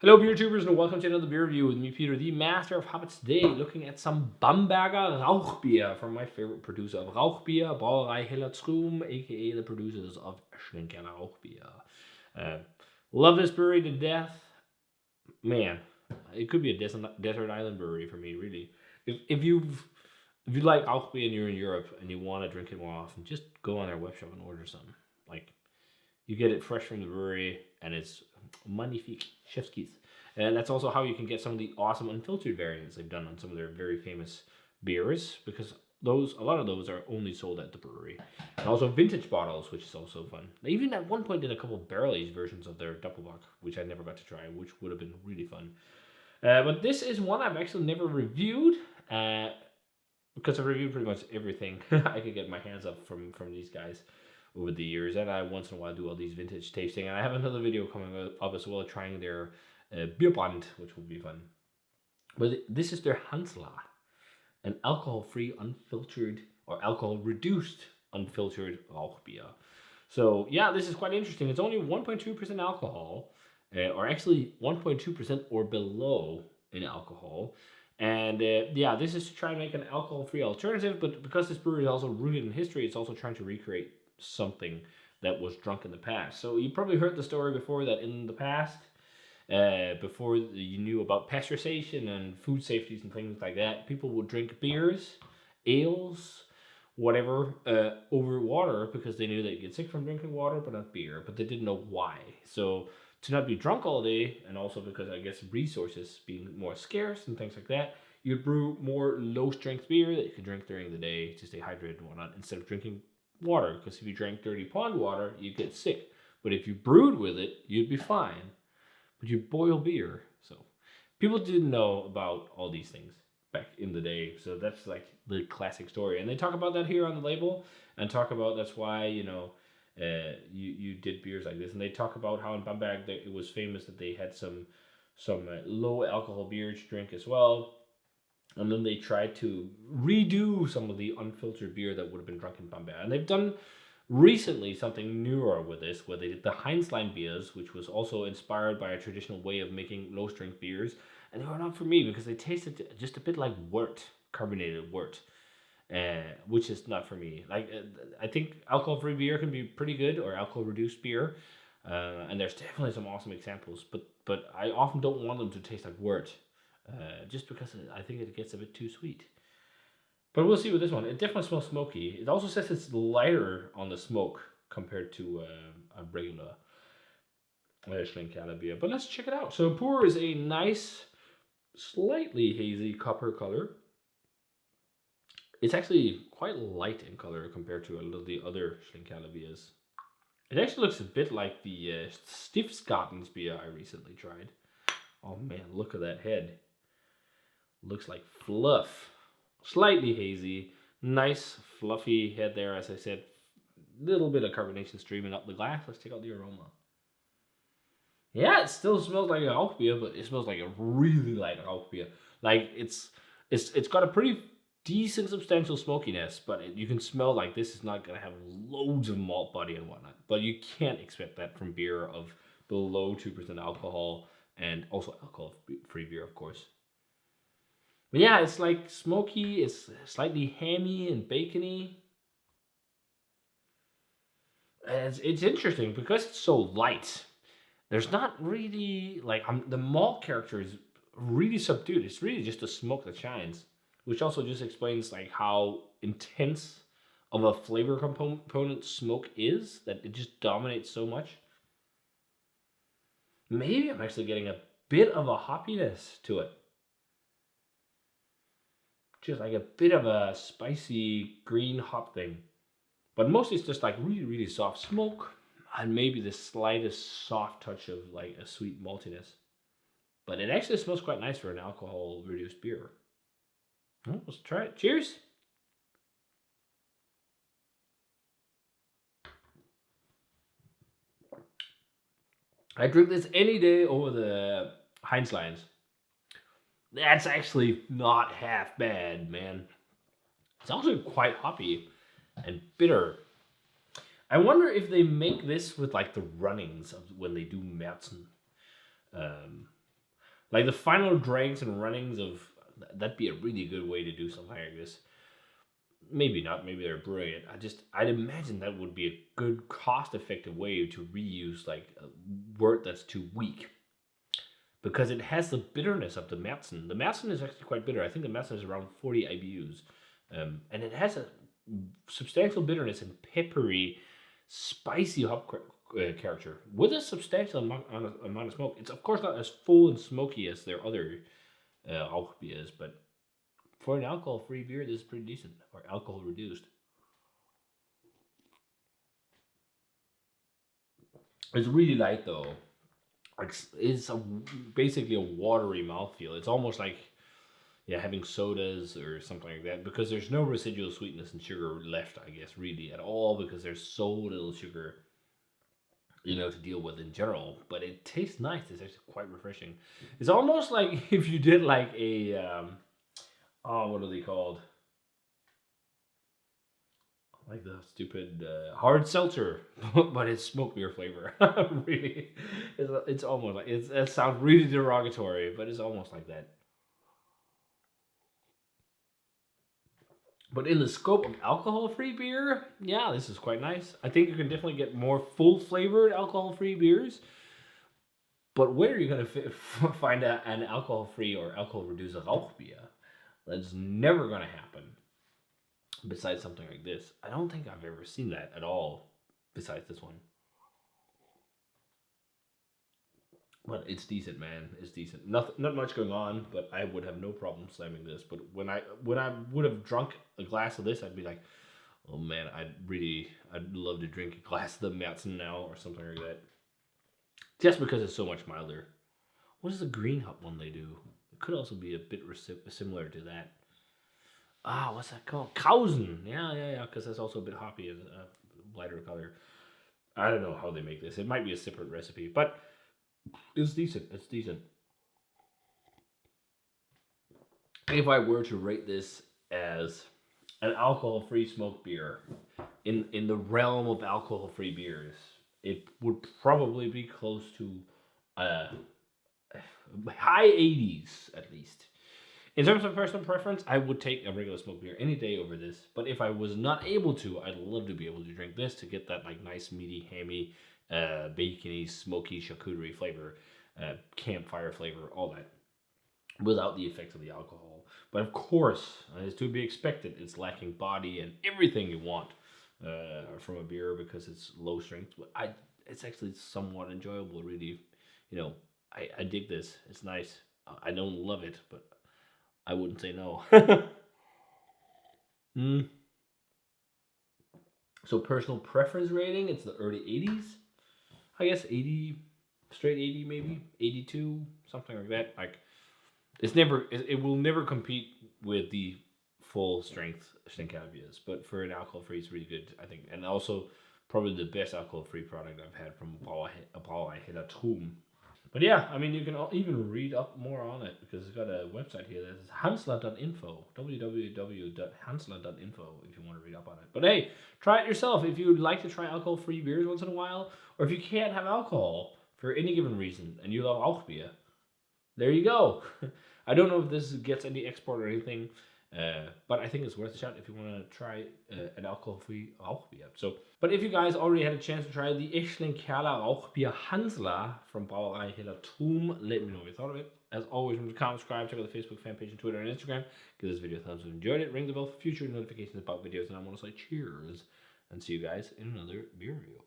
Hello beer tubers and welcome to another beer review with me, Peter, the master of habits. Today looking at some Bamberger Rauchbier from my favorite producer of Rauchbier, Brauerei aka the producers of Schlenkerla Rauchbier. Love this brewery to death. Man, it could be a desert island brewery for me, really. If you like Rauchbier and you're in Europe and you want to drink it more often, just go on their web shop and order some. Like, you get it fresh from the brewery, and it's magnifique, chef's kiss. And that's also how you can get some of the awesome unfiltered variants they've done on some of their very famous beers, because a lot of those are only sold at the brewery. And also vintage bottles, which is also fun. They even at one point did a couple barrel-aged versions of their Doppelbock, which I never got to try, which would have been really fun. But this is one I've actually never reviewed, because I've reviewed pretty much everything I could get my hands up from these guys over the years, and I once in a while do all these vintage tasting, and I have another video coming up as well trying their Bierbrand, which will be fun. But this is their Hansla, an alcohol-free, unfiltered, or alcohol-reduced unfiltered Rauchbier. So yeah, this is quite interesting. It's only 1.2% alcohol, or actually 1.2% or below in alcohol. And yeah, this is to try and make an alcohol-free alternative, but because this brewery is also rooted in history, it's also trying to recreate something that was drunk in the past. So you probably heard the story before that in the past, before you knew about pasteurization and food safeties and things like that, people would drink beers, ales, whatever, over water because they knew they'd get sick from drinking water, but not beer. But they didn't know why. So to not be drunk all day, and also because I guess resources being more scarce and things like that, you'd brew more low-strength beer that you could drink during the day to stay hydrated and whatnot, instead of drinking water, because if you drank dirty pond water, you'd get sick. But if you brewed with it, you'd be fine. But you boil beer. So people didn't know about all these things back in the day. So that's like the classic story. And they talk about that here on the label, and talk about that's why, you did beers like this. And they talk about how in Bamberg it was famous that they had some low alcohol beer to drink as well. And then they tried to redo some of the unfiltered beer that would have been drunk in Bamberg. And they've done recently something newer with this, where they did the Heinzlein beers, which was also inspired by a traditional way of making low-strength beers. And they were not for me because they tasted just a bit like wort, carbonated wort, which is not for me. Like, I think alcohol-free beer can be pretty good, or alcohol-reduced beer. And there's definitely some awesome examples, but I often don't want them to taste like wort. Just because I think it gets a bit too sweet. But we'll see with this one. It definitely smells smoky. It also says it's lighter on the smoke compared to a regular Schlenkerla beer. But let's check it out. So pour is a nice, slightly hazy copper color. It's actually quite light in color compared to a lot of the other Schlenkerla beers. It actually looks a bit like the Stiftskattens beer I recently tried. Oh man, look at that head. Looks like fluff. Slightly hazy. Nice fluffy head there, as I said. Little bit of carbonation streaming up the glass. Let's check out the aroma. Yeah, it still smells like a Rauchbier, but it smells like a really light Rauchbier. Like, it's got a pretty decent substantial smokiness, but you can smell like this is not going to have loads of malt body and whatnot. But you can't expect that from beer of below 2% alcohol, and also alcohol-free beer, of course. But yeah, it's like smoky, it's slightly hammy and bacony. It's interesting because it's so light. There's not really, like, the malt character is really subdued. It's really just the smoke that shines, which also just explains like how intense of a flavor component smoke is, that it just dominates so much. Maybe I'm actually getting a bit of a hoppiness to it. Just like a bit of a spicy green hop thing. But mostly it's just like really, really soft smoke, and maybe the slightest soft touch of like a sweet maltiness. But it actually smells quite nice for an alcohol-reduced beer. Well, let's try it. Cheers! I drink this any day over the Heinzleins. That's actually not half bad, man. It's also quite hoppy and bitter. I wonder if they make this with like the runnings of when they do Märzen. Like the final dregs and runnings of that'd be a really good way to do something like this. Maybe not. Maybe they're brilliant. I'd imagine that would be a good cost-effective way to reuse like a wort that's too weak, because it has the bitterness of the Märzen. The Märzen is actually quite bitter. I think the Märzen is around 40 IBUs, and it has a substantial bitterness and peppery, spicy hop character with a substantial amount of smoke. It's of course not as full and smoky as their other Rauchbiers, but for an alcohol-free beer, this is pretty decent, or alcohol-reduced. It's really light though. Like it's basically a watery mouthfeel. It's almost like having sodas or something like that, because there's no residual sweetness and sugar left, I guess, really at all, because there's so little sugar, to deal with in general. But it tastes nice. It's actually quite refreshing. It's almost like if you did like a what are they called? Like the stupid hard seltzer, but it's smoke beer flavor. Really, it's almost like it sounds really derogatory, but it's almost like that. But in the scope of alcohol-free beer, yeah, this is quite nice. I think you can definitely get more full-flavored alcohol-free beers. But where are you going to find an alcohol-free or alcohol-reduced Rauchbier? That's never going to happen. Besides something like this, I don't think I've ever seen that at all. Besides this one, but it's decent, man. It's decent. Not much going on, but I would have no problem slamming this. But when I would have drunk a glass of this, I'd be like, oh man, I'd love to drink a glass of the Märzen now or something like that. Just because it's so much milder. What is the green hop one they do? It could also be a bit similar to that. What's that called? Kausen. Yeah. Because that's also a bit hoppy and lighter color. I don't know how they make this. It might be a separate recipe, but it's decent. It's decent. If I were to rate this as an alcohol-free smoke beer in the realm of alcohol-free beers, it would probably be close to uh, high 80s at least. In terms of personal preference, I would take a regular smoke beer any day over this. But if I was not able to, I'd love to be able to drink this to get that like nice meaty, hammy, bacony, smoky charcuterie flavor, campfire flavor, all that, without the effects of the alcohol. But of course, as to be expected, it's lacking body and everything you want from a beer because it's low strength. But it's actually somewhat enjoyable, really. I dig this. It's nice. I don't love it, but I wouldn't say no. mm. So personal preference rating, it's the early 80s. I guess 80, straight 80 maybe, 82, something like that. Like it will never compete with the full strength Schlenkerla beers, but for an alcohol free, it's really good, I think, and also probably the best alcohol free product I've had from Brauerei But yeah, I mean, you can even read up more on it because it's got a website here that is hansla.info, www.hansla.info if you want to read up on it. But hey, try it yourself if you would like to try alcohol-free beers once in a while, or if you can't have alcohol for any given reason and you love Rauchbier, there you go. I don't know if this gets any export or anything, but I think it's worth a shot if you want to try an alcohol-free Rauchbier. But if you guys already had a chance to try the Aecht Schlenkerla Rauchbier Hansla from Brauerei let me know what you thought of it. As always, remember to comment, subscribe, check out the Facebook fan page and Twitter and Instagram. Give this video a thumbs up if you enjoyed it. Ring the bell for future notifications about videos, and I want to say cheers and see you guys in another beer review.